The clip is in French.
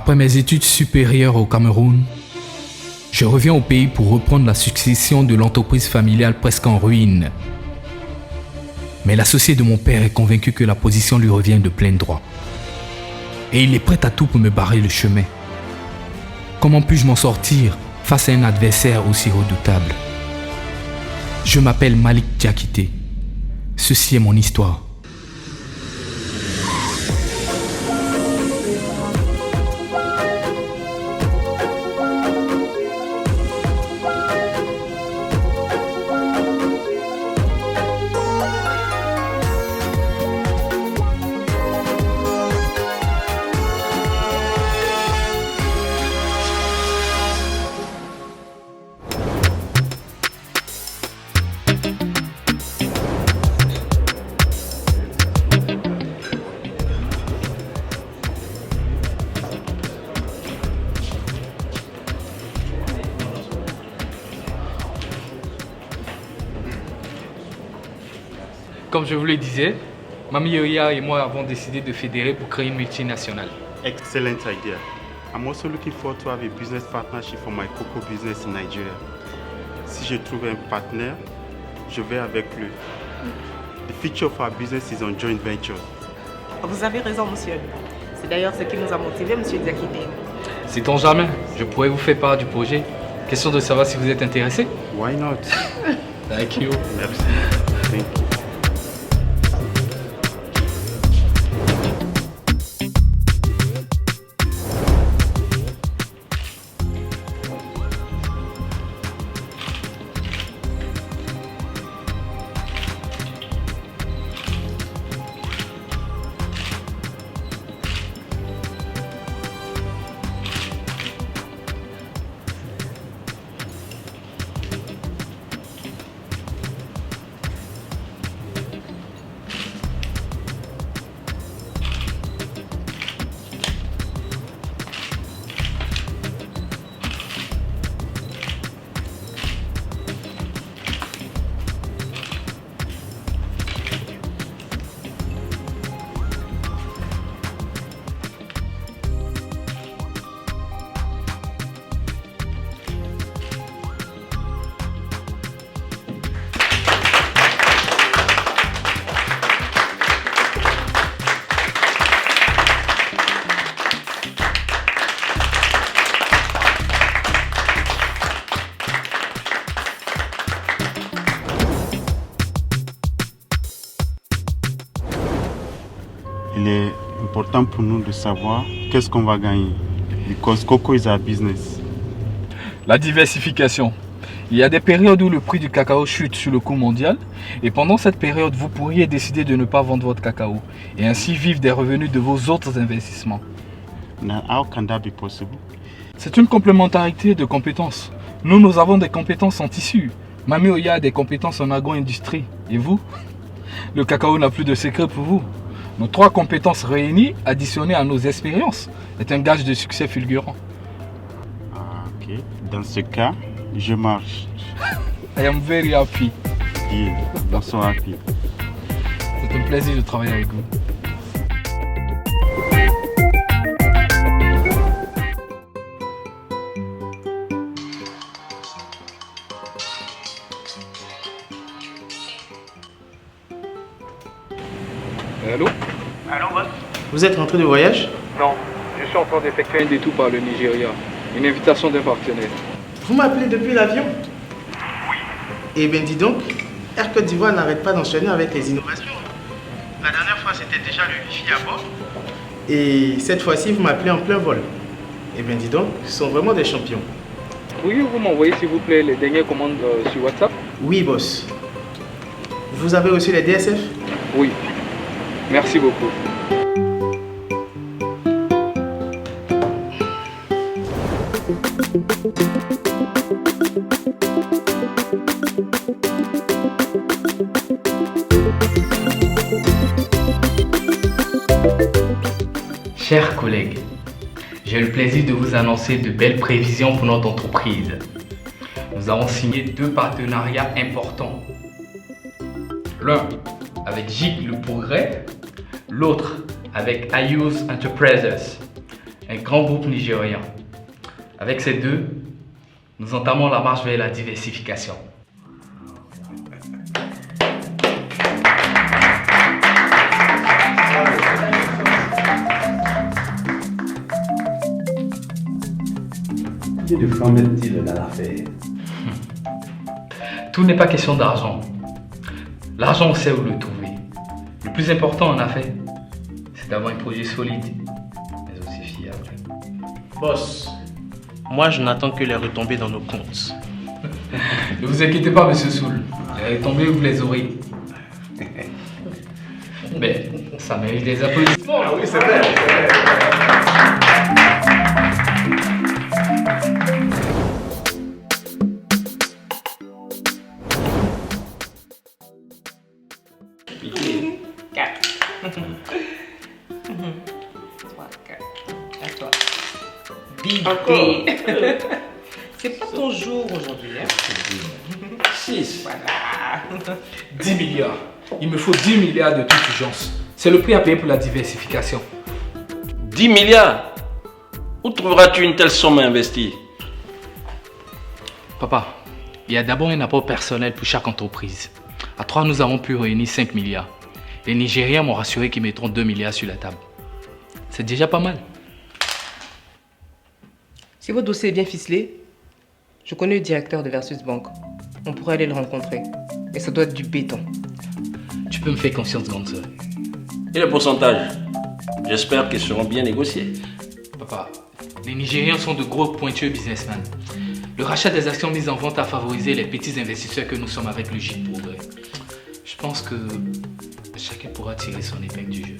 Après mes études supérieures au Cameroun, je reviens au pays pour reprendre la succession de l'entreprise familiale presque en ruine. Mais l'associé de mon père est convaincu que la position lui revient de plein droit. Et il est prêt à tout pour me barrer le chemin. Comment puis-je m'en sortir face à un adversaire aussi redoutable? Je m'appelle Malik Diakité. Ceci est mon histoire. Comme je vous le disais, Mami Oya et moi avons décidé de fédérer pour créer une multinationale. Excellent idea. I'm also looking forward to have a business partnership for my cocoa business in Nigeria. Si je trouve un partenaire, je vais avec lui. The future of our business is on joint ventures. Vous avez raison, monsieur. C'est d'ailleurs ce qui nous a motivés, monsieur Diakité. Sait-on jamais, je pourrais vous faire part du projet. Question de savoir si vous êtes intéressé. Why not? Thank you. Merci. Thank you. Il est important pour nous de savoir qu'est-ce qu'on va gagner. Because cocoa is our business. La diversification. Il y a des périodes où le prix du cacao chute sur le coût mondial et pendant cette période, vous pourriez décider de ne pas vendre votre cacao et ainsi vivre des revenus de vos autres investissements. Now, how can that be possible? C'est une complémentarité de compétences. Nous avons des compétences en tissu. Mami Oya a des compétences en agro-industrie. Et vous? Le cacao n'a plus de secret pour vous. Nos 3 compétences réunies, additionnées à nos expériences, est un gage de succès fulgurant. Ah, ok. Dans ce cas, je marche. I am very happy. Deal. Bonsoir, happy. C'est un plaisir de travailler avec vous. Allô? Allô, boss? Vous êtes rentré de voyage? Non, je suis en train d'effectuer un détour par le Nigeria. Une invitation d'un partenaire. Vous m'appelez depuis l'avion? Oui. Eh bien, dis donc, Air Côte d'Ivoire n'arrête pas d'enchaîner avec les innovations. La dernière fois, c'était déjà le Wi-Fi à bord. Et cette fois-ci, vous m'appelez en plein vol. Eh bien, dis donc, ils sont vraiment des champions. Pourriez-vous m'envoyer, s'il vous plaît, les dernières commandes sur WhatsApp? Oui, boss. Vous avez reçu les DSF? Oui. Merci beaucoup. Chers collègues, j'ai le plaisir de vous annoncer de belles prévisions pour notre entreprise. Nous avons signé 2 partenariats importants. L'un avec GIG Le Progrès, l'autre avec Ayus Enterprises. un grand groupe nigérian. Avec ces deux, nous entamons la marche vers la diversification. Combien de francs mettent-ils dans l'affaire? Tout n'est pas question d'argent. L'argent, on sait où le trouver. Le plus important en affaires, c'est d'avoir un projet solide, mais aussi fiable. Boss, moi je n'attends que les retombées dans nos comptes. Ne vous inquiétez pas, monsieur Soul. Les retombées, vous les aurez. Mais ça mérite des applaudissements. Ah oui, c'est vrai. C'est pas ton jour aujourd'hui, hein? 6. Voilà. 10 milliards. Il me faut 10 milliards de toute urgence. C'est le prix à payer pour la diversification. 10 milliards? Où trouveras-tu une telle somme à investir? Papa, il y a d'abord un apport personnel pour chaque entreprise. À 3, nous avons pu réunir 5 milliards. Les Nigériens m'ont rassuré qu'ils mettront 2 milliards sur la table. C'est déjà pas mal. Si votre dossier est bien ficelé, je connais le directeur de Versus Bank. On pourrait aller le rencontrer. Et ça doit être du béton. Tu peux me faire confiance, grande sœur. Et les pourcentages? J'espère qu'ils seront bien négociés. Papa, les Nigériens sont de gros pointueux businessmen. Le rachat des actions mises en vente a favorisé les petits investisseurs que nous sommes avec le J Progrès. Je pense que chacun pourra tirer son épingle du jeu.